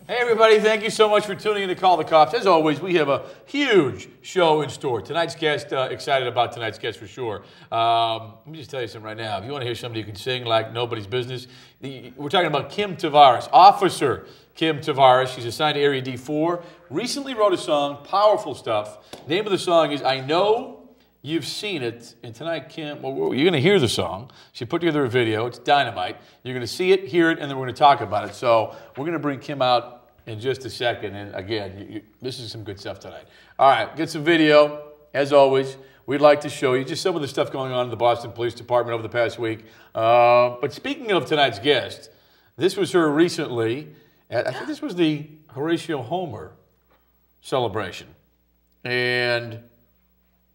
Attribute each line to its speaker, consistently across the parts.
Speaker 1: Hey everybody, thank you so much for tuning in to Call the Cops. As always, we have a huge show in store. Tonight's guest, excited about tonight's guest for sure. Let me just tell you something right now. If you want to hear somebody who can sing like nobody's business, we're talking about Kim Tavares, Officer Kim Tavares. She's assigned to Area D4. Recently wrote a song, powerful stuff. Name of the song is I Know You've Seen It. And tonight, Kim, well, you're going to hear the song. She put together a video. It's dynamite. You're going to see it, hear it, and then we're going to talk about it. So we're going to bring Kim out in just a second. And again, this is some good stuff tonight. All right, get some video. As always, we'd like to show you just some of the stuff going on in the Boston Police Department over the past week. But speaking of tonight's guest, this was her recently. I think this was the Horatio Homer celebration. And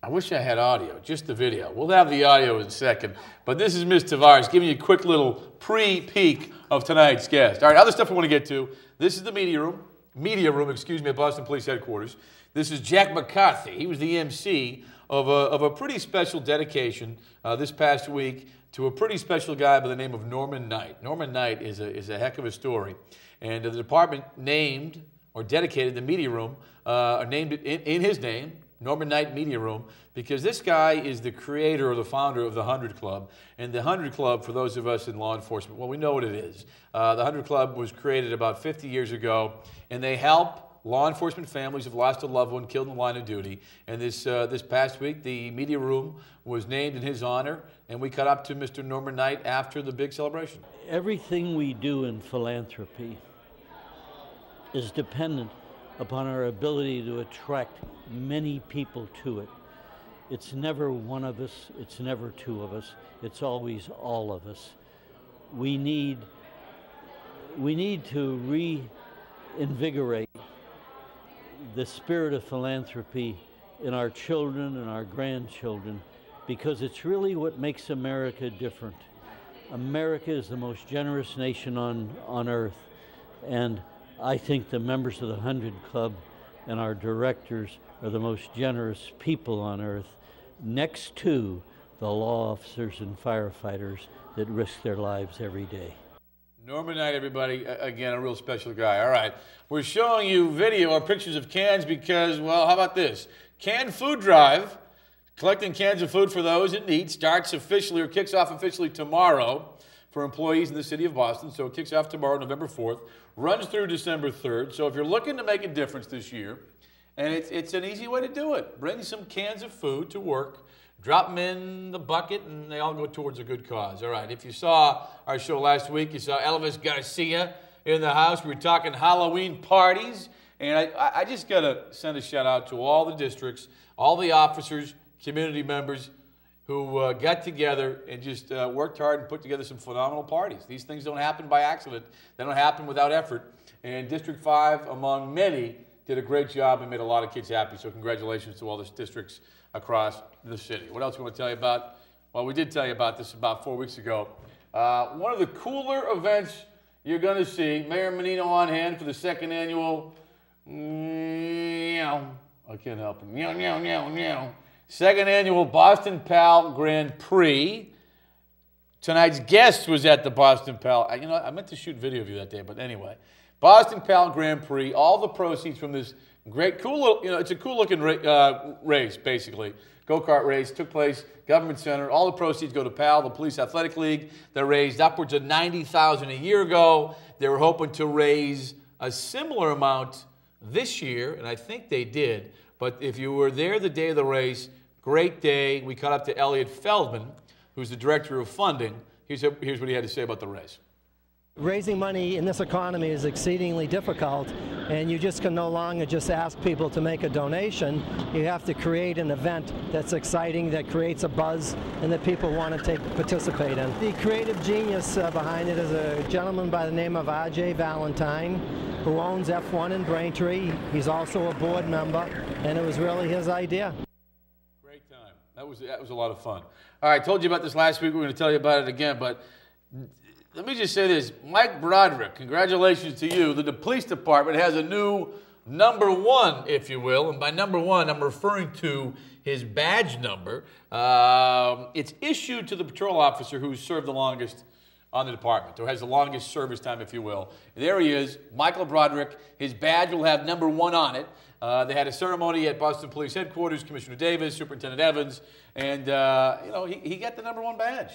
Speaker 1: I wish I had audio, just the video. We'll have the audio in a second. But this is Ms. Tavares giving you a quick little pre-peek of tonight's guest. All right, other stuff I want to get to. This is the media room, at Boston Police Headquarters. This is Jack McCarthy. He was the MC of a pretty special dedication this past week to a pretty special guy by the name of Norman Knight. Norman Knight is a heck of a story. And the department named or dedicated the media room, named it in his name, Norman Knight Media Room, because this guy is the creator or the founder of the 100 Club. And the 100 Club, for those of us in law enforcement, well, we know what it is. The 100 Club was created about 50 years ago, and they help law enforcement families who've lost a loved one killed in the line of duty. And this past week, the media room was named in his honor, and we cut up to Mr. Norman Knight after the big celebration.
Speaker 2: Everything we do in philanthropy is dependent upon our ability to attract many people to it. It's never one of us, it's never two of us, it's always all of us. We need to reinvigorate the spirit of philanthropy in our children and our grandchildren, because it's really what makes America different. America is the most generous nation on earth, and I think the members of the 100 Club and our directors are the most generous people on earth, next to the law officers and firefighters that risk their lives every day.
Speaker 1: Norman Knight, everybody, again, a real special guy. All right, we're showing you video or pictures of cans because, well, how about this? Canned food drive, collecting cans of food for those in need, starts officially or kicks off officially tomorrow for employees in the city of Boston. So it kicks off tomorrow, November 4th, runs through December 3rd. So if you're looking to make a difference this year, and it's an easy way to do it, bring some cans of food to work, drop them in the bucket, and they all go towards a good cause. All right, if you saw our show last week, you saw Elvis Garcia in the house. We were talking Halloween parties, and I just got to send a shout out to all the districts, all the officers, community members, who got together and just worked hard and put together some phenomenal parties. These things don't happen by accident. They don't happen without effort. And District 5, among many, did a great job and made a lot of kids happy. So congratulations to all the districts across the city. What else do we want to tell you about? Well, we did tell you about this about 4 weeks ago. One of the cooler events you're going to see, Mayor Menino on hand for the second annual, I can't help it, second annual Boston Pal Grand Prix. Tonight's guest was at the Boston Pal. You know, I meant to shoot video of you that day, but anyway. Boston Pal Grand Prix, all the proceeds from this great, cool little, it's a cool looking race, basically. Go-kart race, took place, Government Center. All the proceeds go to PAL, the Police Athletic League. They raised upwards of $90,000 a year ago. They were hoping to raise a similar amount this year, and I think they did. But if you were there the day of the race, great day. We caught up to Elliot Feldman, who's the director of funding. Here's what he had to say about the race.
Speaker 3: Raising money in this economy is exceedingly difficult, and you just can no longer just ask people to make a donation. You have to create an event that's exciting, that creates a buzz, and that people want to participate in. The creative genius behind it is a gentleman by the name of R.J. Valentine, who owns F1 in Braintree. He's also a board member, and it was really his idea.
Speaker 1: Great time. That was a lot of fun. All right, I told you about this last week. We're going to tell you about it again, but let me just say this. Mike Broderick, congratulations to you. The police department has a new #1, if you will. And by #1, I'm referring to his badge number. It's issued to the patrol officer who's served the longest on the department, or has the longest service time, if you will. And there he is, Michael Broderick. His badge will have #1 on it. They had a ceremony at Boston Police Headquarters, Commissioner Davis, Superintendent Evans, and you know, he got the #1 badge.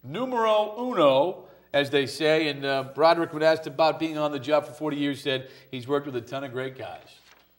Speaker 1: Numero uno, as they say, and Broderick, when asked about being on the job for 40 years, said he's worked with a ton of great guys.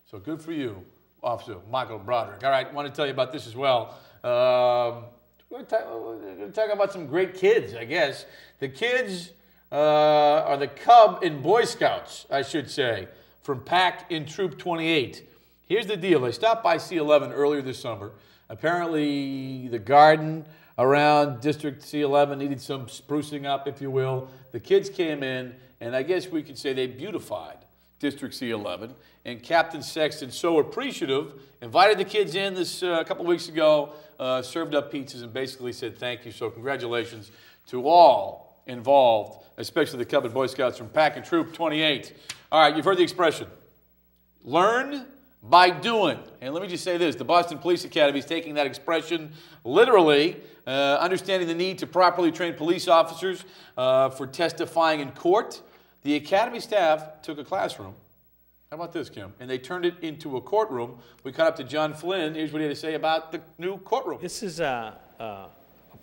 Speaker 1: So good for you, Officer Michael Broderick. All right, I want to tell you about this as well. We're going to talk about some great kids, I guess. The kids are the Cub and Boy Scouts, I should say, from Pack in Troop 28. Here's the deal. They stopped by C11 earlier this summer. Apparently, the garden around District C11 needed some sprucing up, if you will. The kids came in, and I guess we could say they beautified District C11. And Captain Sexton, so appreciative, invited the kids in this a couple weeks ago, served up pizzas, and basically said thank you. So congratulations to all involved, especially the Cub and Boy Scouts from Pack and Troop 28. All right, you've heard the expression, learn by doing. And let me just say this, the Boston Police Academy is taking that expression literally, understanding the need to properly train police officers for testifying in court. The Academy staff took a classroom. How about this, Kim? And they turned it into a courtroom. We caught up to John Flynn. Here's what he had to say about the new courtroom.
Speaker 4: This is a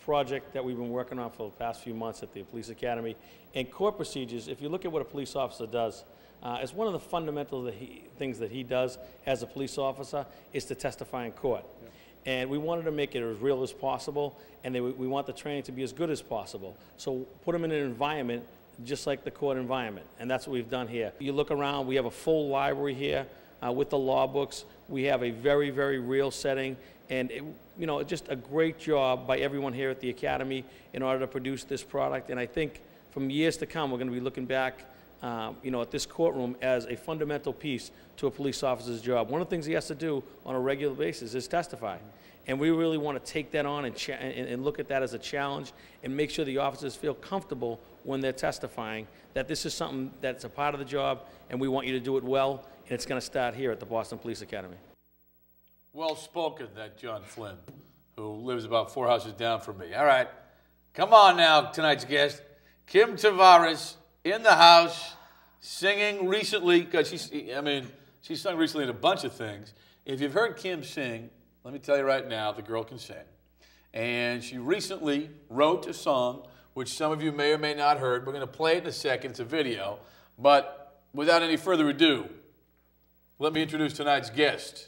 Speaker 4: project that we've been working on for the past few months at the Police Academy. And court procedures, if you look at what a police officer does, it's one of the fundamental things that he does as a police officer is to testify in court. Yeah. And we wanted to make it as real as possible, and we want the training to be as good as possible. So put them in an environment just like the court environment, and that's what we've done here. You look around, we have a full library here with the law books. We have a very, very real setting, and you know, just a great job by everyone here at the Academy in order to produce this product. And I think from years to come, we're going to be looking back you know, at this courtroom as a fundamental piece to a police officer's job. One of the things he has to do on a regular basis is testify. And we really want to take that on and look at that as a challenge and make sure the officers feel comfortable when they're testifying, that this is something that's a part of the job and we want you to do it well, and it's going to start here at the Boston Police Academy.
Speaker 1: Well spoken, that John Flynn, who lives about 4 houses down from me. All right, come on now, tonight's guest, Kim Tavares, in the house, singing recently, because she's sung recently in a bunch of things. If you've heard Kim sing, let me tell you right now, the girl can sing. And she recently wrote a song, which some of you may or may not have heard. We're going to play it in a second. It's a video. But without any further ado, let me introduce tonight's guest.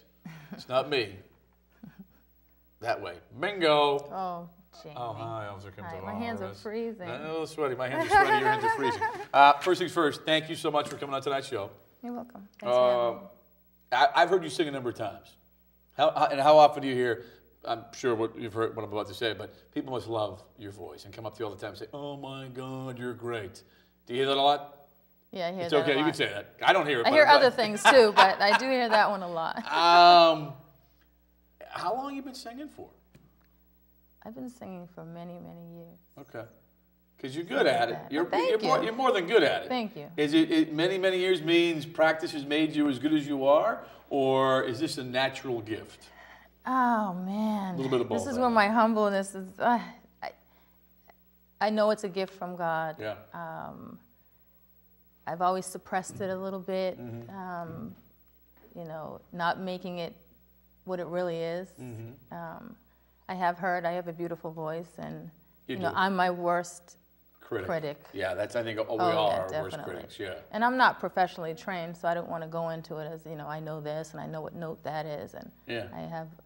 Speaker 1: It's not me. That way. Bingo.
Speaker 5: Oh, Jamie.
Speaker 1: Oh, hi, Officer Kim Tavares.
Speaker 5: My hands are freezing.
Speaker 1: I know, sweaty. My hands are sweaty. Your hands are freezing. First things first, thank you so much for coming on tonight's show.
Speaker 5: You're welcome. Thanks for having me.
Speaker 1: I've heard you sing a number of times. How often do you hear, I'm sure you've heard what I'm about to say, but people must love your voice and come up to you all the time and say, oh my God, you're great. Do you hear that a lot?
Speaker 5: Yeah, I hear
Speaker 1: it's
Speaker 5: that
Speaker 1: okay,
Speaker 5: a lot.
Speaker 1: You can say that. I don't hear it.
Speaker 5: I hear other things too, but I do hear that one a lot.
Speaker 1: How long have you been singing for?
Speaker 5: I've been singing for many, many years.
Speaker 1: Okay. Because you're good at it.
Speaker 5: You're
Speaker 1: more than good at it.
Speaker 5: Thank you.
Speaker 1: Is it many, many years means practice has made you as good as you are? Or is this a natural gift?
Speaker 5: Oh, man.
Speaker 1: A little bit of both.
Speaker 5: This is where my humbleness is. I know it's a gift from God.
Speaker 1: Yeah.
Speaker 5: I've always suppressed it a little bit, you know, not making it what it really is. I have a beautiful voice, and you know, I'm my worst critic.
Speaker 1: Yeah, that's, I think we all are our worst critics, yeah.
Speaker 5: And I'm not professionally trained, so I don't want to go into it as, you know, I know this and I know what note that is, and
Speaker 1: yeah.
Speaker 5: I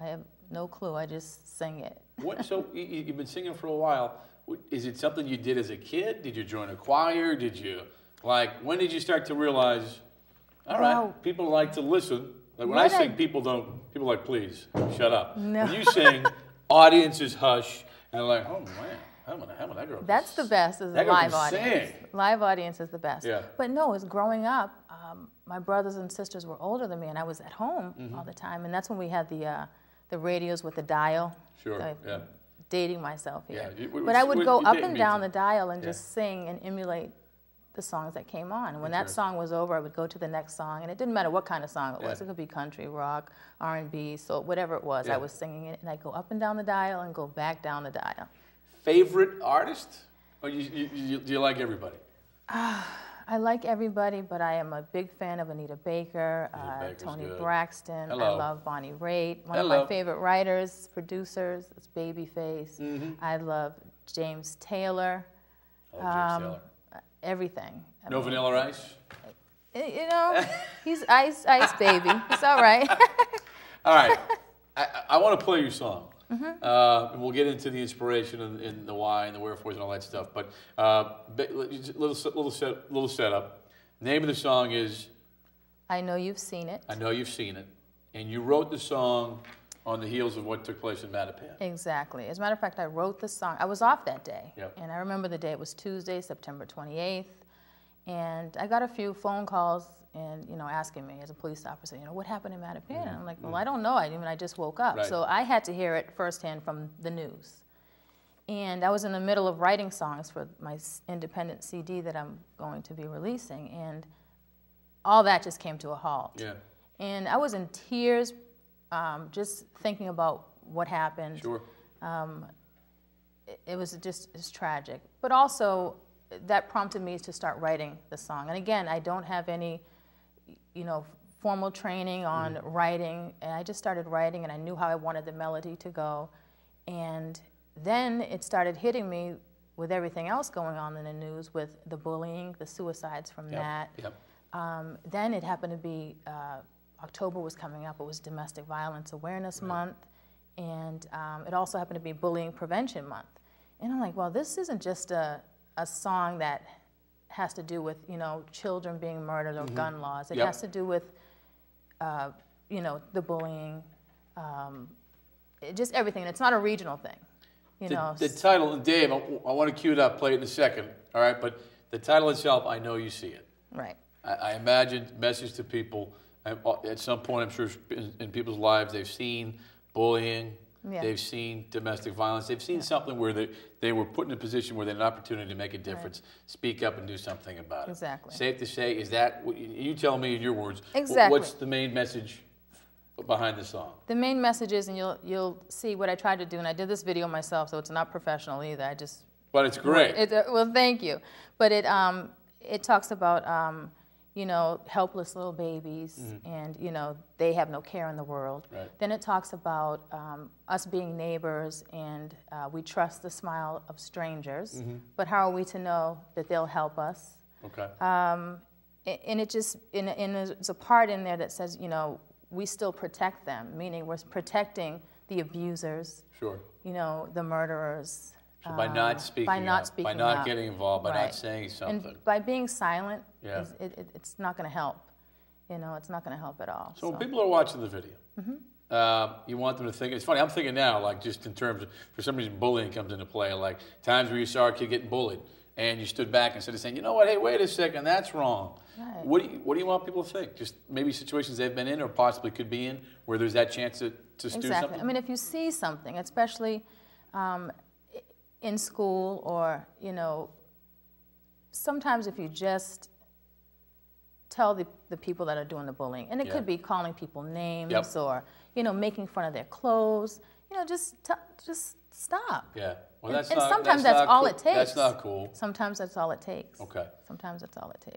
Speaker 5: have no clue, I just sing it.
Speaker 1: So you've been singing for a while. Is it something you did as a kid? Did you join a choir? Did you, when did you start to realize, all right, people like to listen. Like when I sing, people are like, please, shut up.
Speaker 5: No.
Speaker 1: When you sing, audiences hush, and they're like, oh man. How about that girl?
Speaker 5: That's the best, is a live audience. Live audience is the best.
Speaker 1: Yeah.
Speaker 5: But no, as growing up, my brothers and sisters were older than me, and I was at home all the time, and that's when we had the radios with the dial.
Speaker 1: Sure,
Speaker 5: so
Speaker 1: yeah.
Speaker 5: Dating myself here.
Speaker 1: Yeah.
Speaker 5: But I would go up and down the dial and just sing and emulate the songs that came on. And when that song was over, I would go to the next song, and it didn't matter what kind of song it was. It could be country, rock, R&B, so whatever it was, I was singing it, and I'd go up and down the dial and go back down the dial.
Speaker 1: Favorite artist? Or do you like everybody?
Speaker 5: I like everybody, but I am a big fan of Anita Baker, Toni Braxton.
Speaker 1: Hello.
Speaker 5: I love Bonnie Raitt. One
Speaker 1: Hello.
Speaker 5: of my favorite writers, producers, is Babyface. I love James Taylor.
Speaker 1: Oh, James Taylor.
Speaker 5: Everything.
Speaker 1: No Vanilla Ice?
Speaker 5: You know, he's Ice Baby. It's all right.
Speaker 1: All right. I want to play your song. And we'll get into the inspiration and the why and the wherefores and all that stuff. But little setup. Name of the song is
Speaker 5: I Know You've Seen It.
Speaker 1: I Know You've Seen It. And you wrote the song on the heels of what took place in Mattapan.
Speaker 5: Exactly. As a matter of fact, I wrote the song. I was off that day.
Speaker 1: Yep.
Speaker 5: And I remember the day. It was Tuesday, September 28th. And I got a few phone calls and, you know, asking me as a police officer, you know, what happened in Mattapan? And I'm like, well, I don't know. I just woke up.
Speaker 1: Right.
Speaker 5: So I had to hear it firsthand from the news. And I was in the middle of writing songs for my independent CD that I'm going to be releasing. And all that just came to a halt.
Speaker 1: Yeah.
Speaker 5: And I was in tears just thinking about what happened.
Speaker 1: Sure.
Speaker 5: It was it's tragic. But also, that prompted me to start writing the song. And again, I don't have any, you know, formal training on writing. And I just started writing, and I knew how I wanted the melody to go. And then it started hitting me with everything else going on in the news, with the bullying, the suicides from that.
Speaker 1: Yep.
Speaker 5: Then it happened to be October was coming up. It was Domestic Violence Awareness Month, and it also happened to be Bullying Prevention Month. And I'm like, well, this isn't just a song that has to do with, you know, children being murdered or gun laws. It has to do with, you know, the bullying, just everything. And it's not a regional thing, you know.
Speaker 1: The title, and Dave, I want to cue it up, play it in a second, all right? But the title itself, I Know You See It.
Speaker 5: Right.
Speaker 1: I imagine message to people. At some point, I'm sure in people's lives, they've seen bullying, they've seen domestic violence, they've seen something where they were put in a position where they had an opportunity to make a difference, speak up and do something about it.
Speaker 5: Exactly.
Speaker 1: Safe to say, is that, you tell me in your words,
Speaker 5: exactly.
Speaker 1: What's the main message behind the song?
Speaker 5: The main message is, and you'll see what I tried to do, and I did this video myself, so it's not professional either. I just.
Speaker 1: But it's great.
Speaker 5: Well, thank you. But it talks about you know, helpless little babies, and, you know, they have no care in the world.
Speaker 1: Right.
Speaker 5: Then it talks about us being neighbors, and we trust the smile of strangers, but how are we to know that they'll help us?
Speaker 1: Okay.
Speaker 5: And it just, and there's a part in there that says, you know, we still protect them, meaning we're protecting the abusers,
Speaker 1: Sure.
Speaker 5: you know, the murderers.
Speaker 1: So by not speaking up, by not getting involved, by not saying something.
Speaker 5: And by being silent, it's not going to help. You know, it's not going to help at all.
Speaker 1: So when people are watching the video, you want them to think, it's funny, I'm thinking now, like just in terms of, for some reason bullying comes into play, like times where you saw a kid getting bullied, and you stood back instead of saying, you know what, hey, wait a second, that's wrong.
Speaker 5: Right.
Speaker 1: What do you want people to think? Just maybe situations they've been in or possibly could be in where there's that chance to do something?
Speaker 5: Exactly. I mean, if you see something, especially in school, or, you know, sometimes if you just tell the people that are doing the bullying, and it could be calling people names or, you know, making fun of their clothes, you know, just stop.
Speaker 1: Yeah. Well,
Speaker 5: and sometimes that's all it takes.
Speaker 1: That's not cool.
Speaker 5: Sometimes that's all it takes.
Speaker 1: Okay.
Speaker 5: Sometimes that's all it takes.